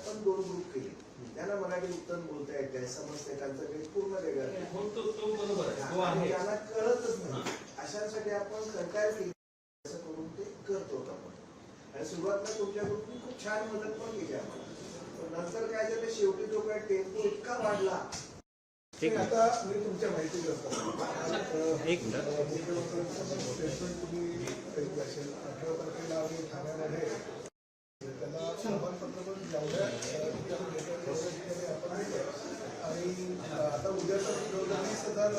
आपण 2 ग्रुप केले. त्यांना मराठी उत्तम बोलता येत आहे, समजते, त्यांचं काही पूर्ण वेगळं आहे, त्यांना कळतच नाही. अशांसाठी आपण कंटाळ केली, असं करून ते करतो आपण. आणि सुरुवातीला तुमच्या ग्रुपनी खूप छान मदत पण केली आम्हाला. पण नंतर काय झालं, शेवटी जो काय टेम्पो इतका वाढला. आता मी तुमच्या माहिती करतो. एक मिनिट. स्टेटमेंट तुम्ही ऐकलं असेल. 18 तारखेला आम्ही ठाण्यामध्ये त्याला आव्हानपत्र पण जेवढ्या आपण आणि आता उद्याचा 20,000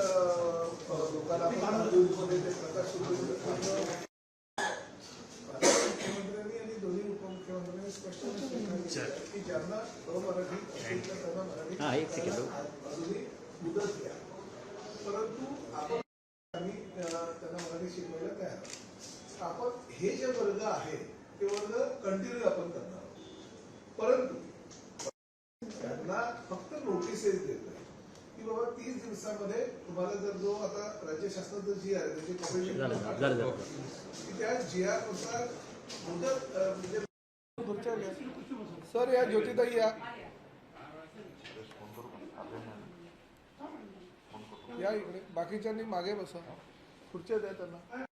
लोकांना आपण दूरमध्ये ते प्रकाश मुख्यमंत्र्यांनी आणि दोन्ही उपमुख्यमंत्र्यांनी स्पष्ट की ज्यांना अमराठी असेल तर त्यांना मराठी अजूनही मुदत द्या. परंतु आपण त्यांना मराठी शिकवायला तयार आहोत. आपण हे जे वर्ग आहे ते वर्ग कंटिन्यू आपण करणार आहोत. परंतु त्यांना फक्त नोटिसेस देतोय की बाबा 30 दिवसामध्ये तुम्हाला जर जो आता राज्य शासनाचं जी आहे त्याची की त्या GR नुसार मुदत म्हणजे सर या ज्योतिताई या इकडे, बाकीच्यांनी मागे बसा, खुर्च्या द्या त्यांना.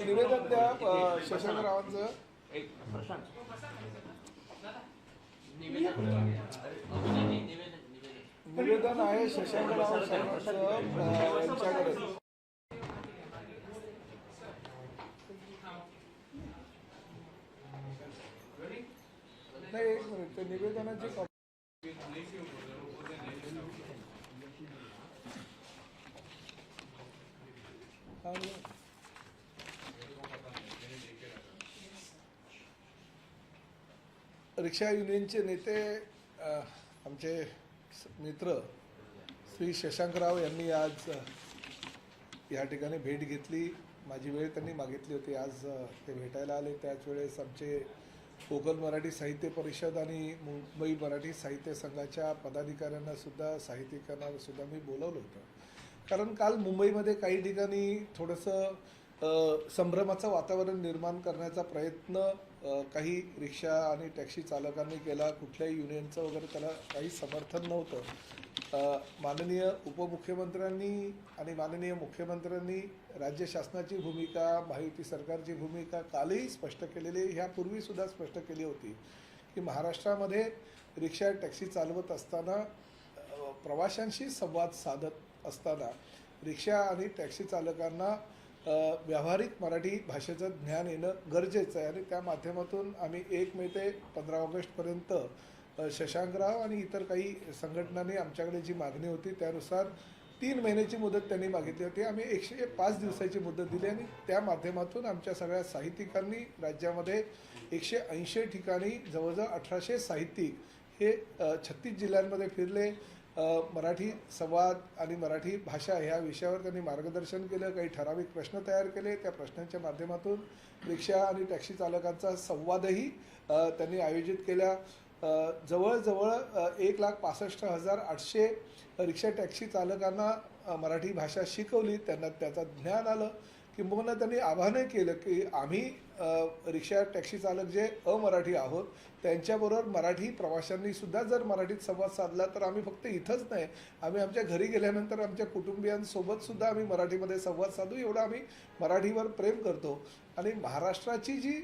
निवेदन द्या शशांकरावांचं. निवेदन आहे शशांकराव यांच्याकडे. नाही, एक मिनिट, ते निवेदनाची रिक्षा युनियनचे नेते आमचे मित्र श्री शशांकराव यांनी आज या ठिकाणी भेट घेतली. माझी वेळ त्यांनी मागितली होती. आज ते भेटायला आले. त्याच वेळेस आमचे कोकण मराठी साहित्य परिषद आणि मुंबई मराठी साहित्य संघाच्या पदाधिकाऱ्यांना सुद्धा, साहित्यिकांना सुद्धा मी बोलवलं होतं. कारण काल मुंबईमध्ये काही ठिकाणी थोडंसं संभ्रमाचं वातावरण निर्माण करण्याचा प्रयत्न काही रिक्षा आणि टॅक्सी चालकांनी केला. कुठल्याही युनियनचं वगैरे त्याला काही समर्थन नव्हतं. माननीय उपमुख्यमंत्र्यांनी आणि माननीय मुख्यमंत्र्यांनी राज्य शासनाची भूमिका, महायुती सरकारची भूमिका कालही स्पष्ट केलेली, ह्यापूर्वीसुद्धा स्पष्ट केली होती की महाराष्ट्रामध्ये रिक्षा टॅक्सी चालवत असताना, प्रवाशांशी संवाद साधत असताना रिक्षा आणि टॅक्सी चालकांना व्यावहारिक मराठी भाषेचं ज्ञान येणं गरजेचं आहे. आणि त्या माध्यमातून आम्ही 1 मे ते 15 ऑगस्टपर्यंत शशांकराव आणि इतर काही संघटनांनी आमच्याकडे जी मागणी होती त्यानुसार 3 महिन्याची मुदत त्यांनी मागितली होती. आम्ही 105 दिवसाची मुदत दिली आणि त्या माध्यमातून आमच्या सगळ्या साहित्यिकांनी राज्यामध्ये 180 ठिकाणी जवळजवळ 1800 साहित्यिक हे 36 जिल्ह्यांमध्ये फिरले. मराठी संवाद आणि मराठी भाषा ह्या विषयावर त्यांनी मार्गदर्शन केलं. काही ठराविक प्रश्न तयार केले. त्या प्रश्नांच्या माध्यमातून रिक्षा आणि टॅक्सी चालकांचा संवादही त्यांनी आयोजित केला. जवळजवळ 1,65,800 रिक्षा टॅक्सी चालकांना मराठी भाषा शिकवली. त्यांना त्याचं ज्ञान आलं. किंबहुना त्यांनी आवाहन केलं की आम्ही रिक्षा टॅक्सी चालक जे अमराठी आहोत त्यांच्याबरोबर मराठी प्रवाशांनी सुद्धा जर मराठीत संवाद साधला तर आम्ही फक्त इथंच नाही, आम्ही आमच्या घरी गेल्यानंतर आमच्या कुटुंबियांसोबत सुद्धा आम्ही मराठीमध्ये संवाद साधू, एवढं आम्ही मराठीवर प्रेम करतो. आणि महाराष्ट्राची जी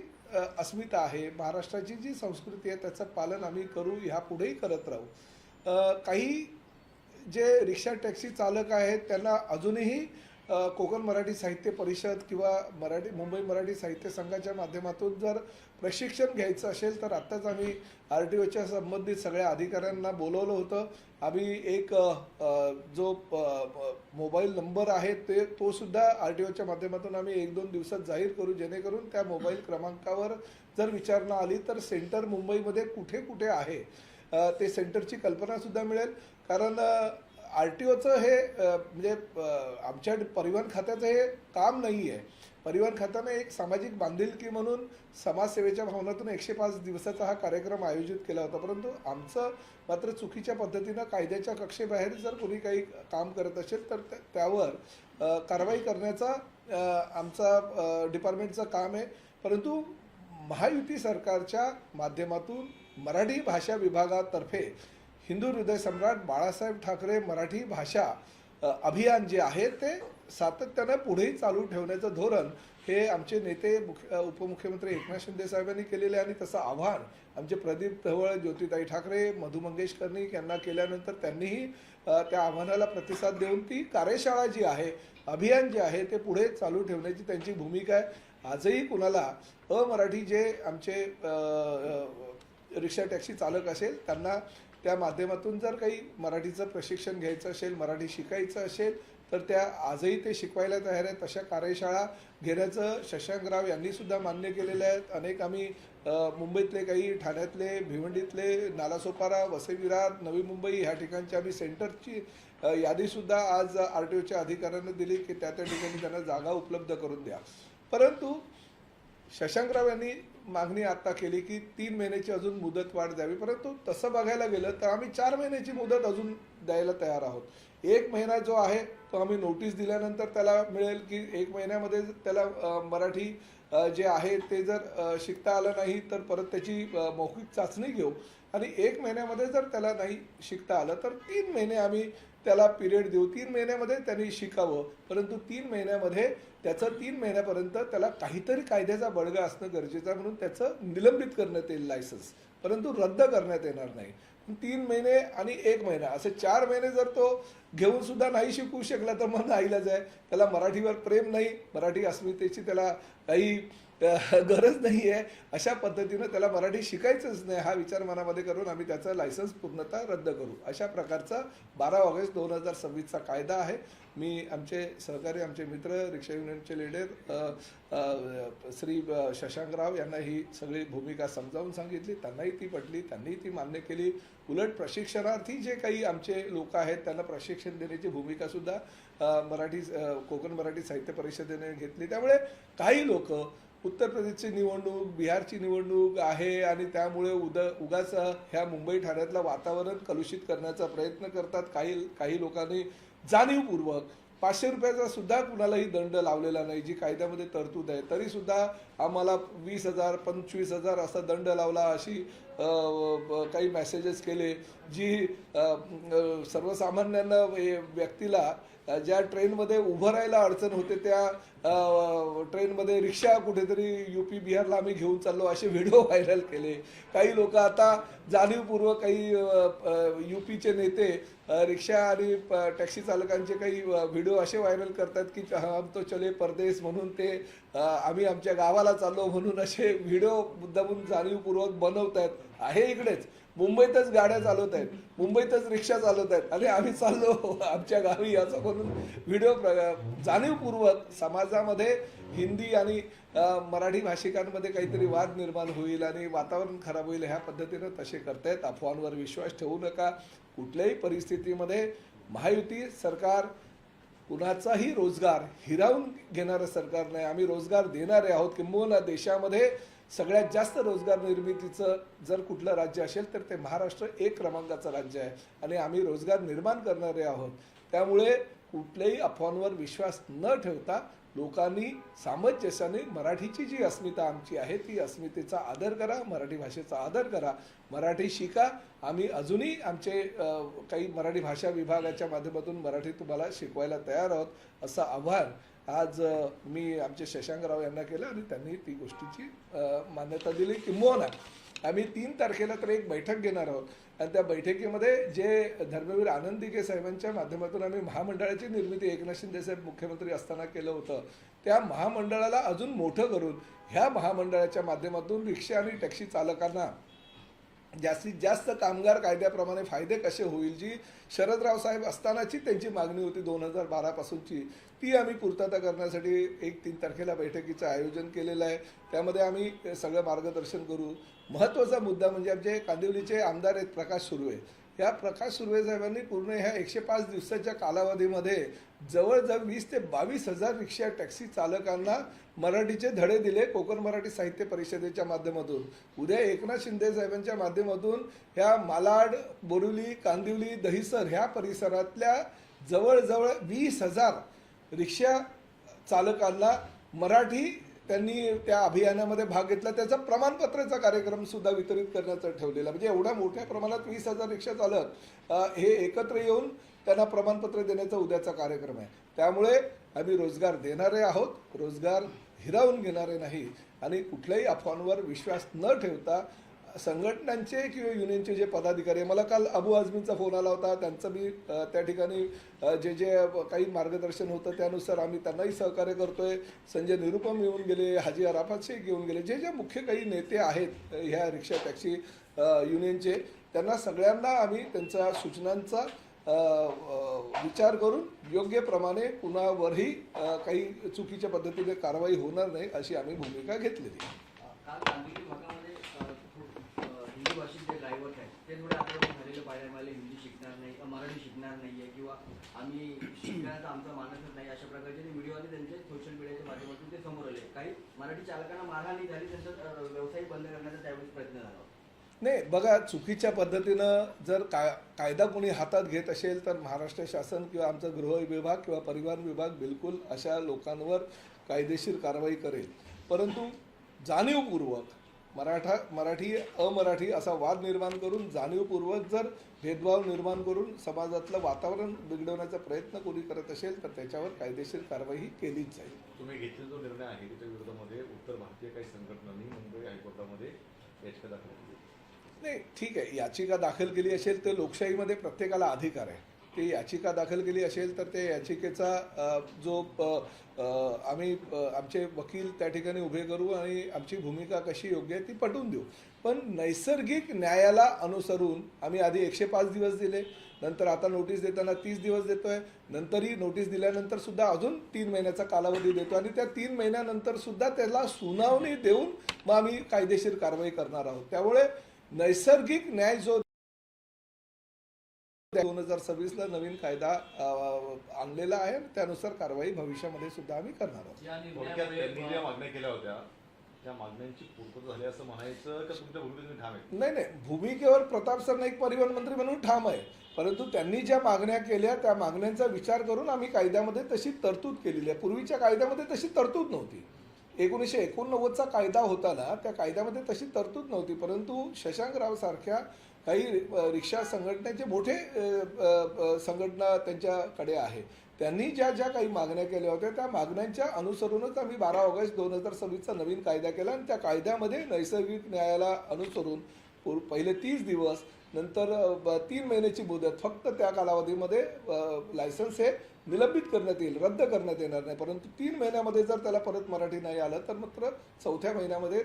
अस्मिता आहे, महाराष्ट्राची जी संस्कृती आहे त्याचं पालन आम्ही करू, ह्यापुढेही करत राहू. काही जे रिक्षा टॅक्सी चालक आहेत त्यांना अजूनही कोकण मराठी साहित्य परिषद किंवा मुंबई मराठी साहित्य संघाच्या माध्यमातून जर प्रशिक्षण घ्यायचं असेल तर आत्ताच आम्ही RTOच्या संबंधित सगळ्या अधिकाऱ्यांना बोलवलं होतं. आम्ही एक जो मोबाईल नंबर आहे तो सुद्धा RTOच्या माध्यमातून आम्ही 1-2 दिवसात जाहीर करू, जेणेकरून त्या मोबाईल क्रमांकावर जर विचारणा आली तर सेंटर मुंबईमध्ये कुठे कुठे आहे ते सेंटरची कल्पनासुद्धा मिळेल. कारण RTOचं हे म्हणजे आमच्या परिवहन खात्याचं हे काम नाही आहे. परिवहन खात्यानं एक सामाजिक बांधिलकी म्हणून समाजसेवेच्या भावनातून 105 दिवसाचा हा कार्यक्रम आयोजित केला होता. परंतु आमचं मात्र चुकीच्या पद्धतीनं कायद्याच्या कक्षेबाहेर जर कोणी काही काम करत असेल तर त्यावर कारवाई करण्याचा आमचा डिपार्टमेंटचं काम आहे. परंतु महायुती सरकारच्या माध्यमातून मराठी भाषा विभागातर्फे हिंदू हृदय सम्राट बाळासाहेब ठाकरे मराठी भाषा अभियान जे आहे ते सातत्यानं पुढेही चालू ठेवण्याचं धोरण हे आमचे नेते उपमुख्यमंत्री एकनाथ शिंदे साहेबांनी केलेले आणि तसं आव्हान आमचे प्रदीप ढवळ, ज्योतिताई ठाकरे, मधु मंगेश कर्णिक यांना केल्यानंतर त्यांनीही त्या आव्हानाला प्रतिसाद देऊन ती कार्यशाळा जी आहे, अभियान जे आहे ते पुढे चालू ठेवण्याची त्यांची भूमिका आहे. आजही कुणाला अमराठी जे आमचे रिक्षा टॅक्सी चालक असेल त्यांना त्या माध्यमातून जर काही मराठीचं प्रशिक्षण घ्यायचं असेल, मराठी शिकायचं असेल तर त्या आजही ते शिकवायला तयार आहेत. तशा कार्यशाळा घेण्याचं शशांकराव यांनी सुद्धा मान्य केलेलं आहे. अनेक आम्ही मुंबईतले, काही ठाण्यातले, भिवंडीतले, नालासोपारा, वसई विरार, नवी मुंबई ह्या ठिकाणची आम्ही सेंटरची यादीसुद्धा आज RTOच्या अधिकाऱ्यांना दिली की त्या ठिकाणी त्यांना जागा उपलब्ध करून द्या. परंतु शशांकराव यांनी मागणी आता केली की 3 महिन्याची अजून मुदत वाढ द्यावी. परंतु तसं बघायला गेलं तर आम्ही 4 महिन्याची मुदत अजून द्यायला तयार आहोत. 1 महिना जो आहे तो आम्ही नोटीस दिल्यानंतर त्याला मिळेल की 1 महिन्यामध्ये त्याला मराठी जे आहे ते जर शिकता आलं नाही तर परत त्याची मौखिक चाचणी घेऊ आणि 1 महिन्यामध्ये जर त्याला नाही शिकता आलं तर 3 महिने आम्ही त्याला पिरियड देऊ. 3 महिन्यामध्ये त्यांनी शिकावं. परंतु 3 महिन्यामध्ये त्याचं 3 महिन्यापर्यंत त्याला काहीतरी कायद्याचा बळगा असणं गरजेचं आहे. म्हणून त्याचं निलंबित करण्यात येईल लायसन्स, परंतु रद्द करण्यात येणार नाही. 3 महिने आणि 1 महिना असे 4 महिने जर तो घेऊन सुद्धा नाही शिकू शकला तर मग नाईलाज आहे. त्याला मराठीवर प्रेम नाही, मराठी अस्मितेची त्याला काही गरज नाही आहे, अशा पद्धतीनं त्याला मराठी शिकायचंच नाही हा विचार मनामध्ये करून आम्ही त्याचं लायसन्स पूर्णतः रद्द करू. अशा प्रकारचा 12 ऑगस्ट 2026चा कायदा आहे. मी आमचे सहकारी, आमचे मित्र, रिक्षा युनियनचे लीडर श्री शशांकराव यांना ही सगळी भूमिका समजावून सांगितली. त्यांनाही ती पटली, त्यांनी ती मान्य केली. उलट प्रशिक्षणार्थी जे काही आमचे लोक आहेत त्यांना प्रशिक्षण देण्याची भूमिकासुद्धा कोकण मराठी साहित्य परिषदेने घेतली. त्यामुळे काही लोक उत्तर प्रदेशची निवडणूक, बिहारची निवडणूक आहे आणि त्यामुळे उगाच ह्या मुंबई ठाण्यातलं वातावरण कलुषित करण्याचा प्रयत्न करतात. काही लोकांनी जाणीवपूर्वक 500 रुपयाचा सुद्धा कुणालाही दंड लावलेला नाही, जी कायद्यामध्ये तरतूद आहे. तरीसुद्धा आम्हाला 20,000, 25,000 असा दंड लावला, अशी काही मेसेजेस केले, जी सर्वसामान्यांना व्यक्तीला ज्या ट्रेनमध्ये उभं राहायला अडचण होते त्या ट्रेनमध्ये रिक्षा कुठेतरी UP बिहारला आम्ही घेऊन चाललो असे व्हिडिओ व्हायरल केले. काही लोक आता जाणीवपूर्वक, काही UPचे नेते रिक्षा आणि टॅक्सी चालकांचे काही व्हिडिओ असे व्हायरल करतात की हम तो चले परदेश म्हणून, ते आम्ही आमच्या गावाला चाललो म्हणून असे व्हिडिओ मुद्दामून जाणीवपूर्वक बनवत आहेत. आहे इकडेच मुंबईतच गाड्या चालवत आहेत, मुंबईतच रिक्षा चालवत आहेत आणि आम्ही चाललो आमच्या गावी असं म्हणून व्हिडिओ जाणीवपूर्वक समाजामध्ये हिंदी आणि मराठी भाषिकांमध्ये काहीतरी वाद निर्माण होईल आणि वातावरण खराब होईल ह्या पद्धतीनं तसे करतायत. अफवांवर विश्वास ठेवू नका. कुठल्याही परिस्थितीमध्ये महायुती सरकार कुणाचाही रोजगार हिरावून घेणारं सरकार नाही. आम्ही रोजगार देणारे आहोत. किंबहुना देशामध्ये सगळ्यात जास्त रोजगार निर्मितीचं जर कुठलं राज्य असेल तर ते महाराष्ट्र 1 क्रमांकाचं राज्य आहे आणि आम्ही रोजगार निर्माण करणारे आहोत. त्यामुळे कुठल्याही अफवांवर विश्वास न ठेवता लोकांनी सामंजस्याने मराठीची जी अस्मिता आमची आहे ती अस्मितेचा आदर करा, मराठी भाषेचा आदर करा, मराठी शिका. आम्ही अजूनही आमचे काही मराठी भाषा विभागाच्या माध्यमातून मराठी तुम्हाला शिकवायला तयार आहोत, असं आव्हान आज मी आमचे शशांकराव यांना केलं आणि त्यांनी ती गोष्टीची मान्यता दिली. किंबहुना आम्ही 3 तारखेला तर एक बैठक घेणार आहोत आणि त्या बैठकीमध्ये जे धर्मवीर आनंद दिघे साहेबांच्या माध्यमातून आम्ही महामंडळाची निर्मिती एकनाथ शिंदे साहेब मुख्यमंत्री असताना केलं होतं, त्या महामंडळाला अजून मोठं करून ह्या महामंडळाच्या माध्यमातून रिक्षा आणि टॅक्सी चालकांना जास्तीत जास्त कामगार कायद्याप्रमाणे फायदे कसे होईल, जी शरदराव साहेब असतानाची त्यांची मागणी होती 2012 पासूनची, ती आम्ही पूर्तता करण्यासाठी 3 तारखेला बैठकीचं आयोजन केलेलं आहे. त्यामध्ये आम्ही सगळं मार्गदर्शन करू. महत्त्वाचा मुद्दा म्हणजे आमचे कांदिवलीचे आमदार आहेत प्रकाश सुर्वे. या प्रकाश सुर्वे साहेबांनी पूर्ण ह्या 105 दिवसाच्या कालावधीमध्ये जवळजवळ 20 ते 22,000 रिक्षा टॅक्सी चालकांना मराठीचे धडे दिले कोकण मराठी साहित्य परिषदेच्या माध्यमातून. उद्या एकनाथ शिंदे साहेबांच्या माध्यमातून ह्या मालाड, बोरिवली, कांदिवली, दहिसर ह्या परिसरातल्या जवळजवळ 20,000 रिक्षा चालकांना मराठी त्यांनी त्या अभियानामध्ये भाग घेतला, त्याचा प्रमाणपत्राचा कार्यक्रम सुद्धा वितरित करण्याचा ठेवलेला. म्हणजे एवढ्या मोठ्या प्रमाणात 20,000 रिक्षा चालक हे एकत्र येऊन त्यांना प्रमाणपत्र देण्याचा उद्याचा कार्यक्रम आहे. त्यामुळे आम्ही रोजगार देणारे आहोत, रोजगार हिरावून घेणारे नाही. आणि कुठल्याही अफवांवर विश्वास न ठेवता संघटनांचे किंवा युनियनचे जे पदाधिकारी आहे, मला काल अबू आझमींचा फोन आला होता, त्यांचं मी त्या ठिकाणी जे जे काही मार्गदर्शन होतं त्यानुसार आम्ही त्यांनाही सहकार्य करतोय. संजय निरुपम येऊन गेले, हाजी अराफात शेख येऊन गेले, जे जे मुख्य काही नेते आहेत ह्या रिक्षा टॅक्सी युनियनचे, त्यांना सगळ्यांना आम्ही त्यांच्या सूचनांचा विचार करून योग्य प्रमाणे कुणावरही काही चुकीच्या पद्धतीने कारवाई होणार नाही अशी आम्ही भूमिका घेतलेली आहे. काल कांदिवली भागामध्ये हिंदी भाषिक जे ड्रायव्हर आहेत ते थोडे आक्रमक झालेले पाहायला मिळाले. हिंदी शिकणार नाही, मराठी शिकणार नाहीये किंवा आम्ही शिकण्याचा आमचा मानसच नाही, अशा प्रकारचे व्हिडिओ आले त्यांचे सोशल मीडियाच्या माध्यमातून ते समोर आले. काही मराठी चालकांना मारहाणी झाली, त्यांचा व्यवसाय बंद करण्याचा त्यावेळेस प्रयत्न झाला. नाही बघा, चुकीच्या पद्धतीनं जर कायदा कोणी हातात घेत असेल तर महाराष्ट्र शासन किंवा आमचा गृह विभाग किंवा परिवहन विभाग बिलकुल अशा लोकांवर कायदेशीर कारवाई करेल. परंतु जाणीवपूर्वक मराठी अमराठी असा वाद निर्माण करून जाणीवपूर्वक जर भेदभाव निर्माण करून समाजातलं वातावरण बिघडवण्याचा प्रयत्न कोणी करत असेल तर त्याच्यावर कायदेशीर कारवाई केलीच जाईल. तुम्ही घेतलेला जो निर्णय आहे त्याच्या विरोधामध्ये उत्तर भारतीय काही संघटनांनी मुंबई हायकोर्टामध्ये याचिका दाखल केली. नाही ठीक आहे, याचिका दाखल केली असेल तर लोकशाहीमध्ये प्रत्येकाला अधिकार आहे. ती याचिका दाखल केली असेल तर ते याचिकेचा जो आम्ही आमचे वकील त्या ठिकाणी उभे करू आणि आमची भूमिका कशी योग्य आहे ती पटवून देऊ. पण नैसर्गिक न्यायाला अनुसरून आम्ही आधी 105 दिवस दिले, नंतर आता नोटीस देताना 30 दिवस देतोय, नंतरही नोटीस दिल्यानंतर सुद्धा अजून 3 महिन्याचा कालावधी देतो आणि त्या 3 महिन्यानंतर सुद्धा त्याला सुनावणी देऊन मग आम्ही कायदेशीर कारवाई करणार आहोत. त्यामुळे नैसर्गिक न्याय जो 2026ला नवीन कायदा आणलेला आहे त्यानुसार कारवाई भविष्यामध्ये सुद्धा आम्ही करणार आहोत. थोडक्यात त्यांनी ज्या मागण्या केल्या होत्या त्या मागण्यांची पूर्तता झाली असं म्हणायचं का तुमच्या भूमिकेत ठाम आहे? नाही, भूमिकेवर प्रताप सरनाईक परिवहन मंत्री म्हणून ठाम आहे. परंतु त्यांनी ज्या मागण्या केल्या त्या मागण्यांचा विचार करून आम्ही कायद्यामध्ये तशी तरतूद केलेली आहे. पूर्वीच्या कायद्यामध्ये तशी तरतूद नव्हती. 1989चा कायदा होता ना, त्या कायद्यामध्ये तशी तरतूद नव्हती. परंतु शशांकराव सारख्या काही रिक्षा संघटनेचे मोठे संघटना त्यांच्याकडे आहे, त्यांनी ज्या ज्या काही मागण्या केल्या होत्या त्या मागण्यांच्या अनुसरूनच आम्ही 12 ऑगस्ट 2026चा नवीन कायदा केला आणि त्या कायद्यामध्ये नैसर्गिक न्यायाला अनुसरून पहिले 30 दिवस, नंतर 3 महिन्याची मुदत, फक्त त्या कालावधीमध्ये लायसन्स हे निलंबित करण्यात येईल, रद्द करण्यात येणार नाही. परंतु 3 महिन्यामध्ये जर त्याला परत मराठी नाही आलं तर मात्र 4थ्या महिन्यामध्ये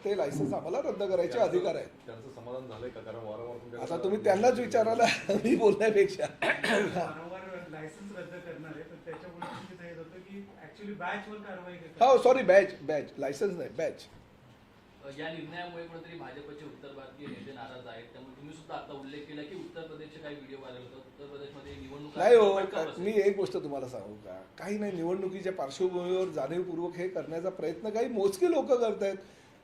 ते लायसन्स आम्हाला रद्द करायचे अधिकार आहेत. त्यांचं समाधान झालंय का? कारण वारंवार आता तुम्ही त्यांनाच विचारायला मी बोलण्यापेक्षा वारंवार लायसन्स रद्द करणार आहे, पण त्याच्यामुळे तुमचं हे होतं की ऍक्च्युअली बॅचवर कारवाई करतात. हो सॉरी, बॅच लायसन्स नाही, बॅच. या निर्णयामुळे कुठेतरी भाजपचे उत्तर भारतीय नेते नाराज आहेत. त्यामुळे तुम्ही सुद्धा आता उल्लेख केला की उत्तर प्रदेशचे काही व्हिडिओ व्हायरल होतात. उत्तर प्रदेशमध्ये निवडणूक नाही हो, मी एक गोष्ट तुम्हाला सांगू का, काही नाही, निवडणुकीच्या पार्श्वभूमीवर जाणीवपूर्वक हे करण्याचा प्रयत्न काही मोजकी लोक करत आहेत.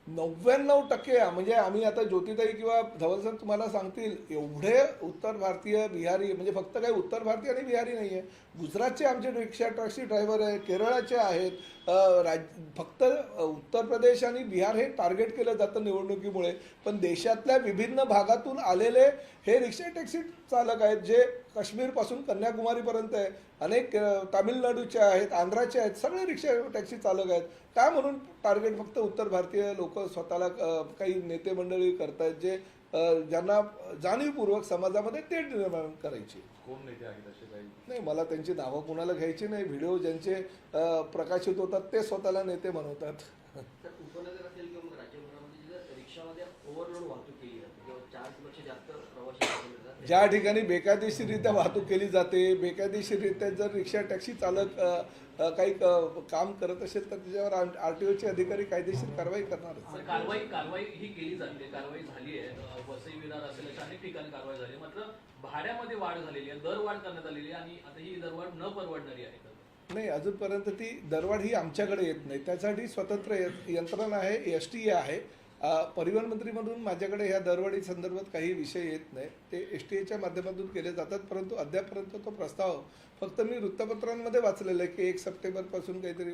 99% म्हणजे आम्ही आता ज्योतिताई किंवा धवल सर तुम्हाला सांगतील एवढे उत्तर भारतीय बिहारी, म्हणजे फक्त काही उत्तर भारतीय आणि बिहारी नाही आहे, गुजरातचे आमचे रिक्षा टॅक्सी ड्रायव्हर आहे, केरळाचे आहेत. फक्त उत्तर प्रदेश आणि बिहार हे टार्गेट केलं जातं निवडणुकीमुळे, पण देशातल्या विभिन्न भागातून आलेले हे रिक्षा टॅक्सी चालक आहेत जे काश्मीरपासून कन्याकुमारीपर्यंत आहे, अनेक तामिळनाडूचे आहेत, आंध्राचे आहेत, सगळे रिक्षा टॅक्सी चालक आहेत. काय म्हणून टार्गेट फक्त उत्तर भारतीय लोक स्वतःला काही नेते मंडळी करतायत जे ज्यांना जाणीवपूर्वक समाजामध्ये तेढ निर्माण करायची. कोण नेते आहेत असे काही? नाही, मला त्यांची नावं कोणाला घ्यायची नाही. व्हिडिओ ज्यांचे प्रकाशित होतात ते स्वतःला नेते म्हणवतात. तर उपनगर असेल किंवा मग राज्यभरामध्ये रिक्षामध्ये ओव्हरलोड वाहतूक केली जाते किंवा 4पेक्षा जास्त प्रवासी ज्या ठिकाणी बेकायदेशीररित्या वाहतूक केली जाते, बेकायदेशीररित्या जर रिक्षा टॅक्सी चालक काही काम करत असेल तर त्याच्यावर RTOचे अधिकारी कायदेशीर कारवाई करणार. कारवाई ही केली जाते, कारवाई झाली आहे. वसई विरार असेल अशा अनेक ठिकाणी कारवाई झाली, मात्र भाड्यामध्ये वाढ झालेली आहे, दरवाढ करण्यात आलेली आहे आणि आता ही दरवाढ न परवडणारी आहे. नाही, अजूनपर्यंत ती दरवाढ ही आमच्याकडे येत नाही. त्यासाठी स्वतंत्र यंत्रणा आहे, STA आहे, परिवहन मंत्री म्हणून माझ्याकडे ह्या दरवाढी संदर्भात काही विषय येत नाही, ते STA माध्यमातून केले जातात, परंतु अद्यापपर्यंत तो प्रस्ताव फक्त मी वृत्तपत्रांमध्ये वाचलेला आहे की 1 सप्टेंबरपासून काहीतरी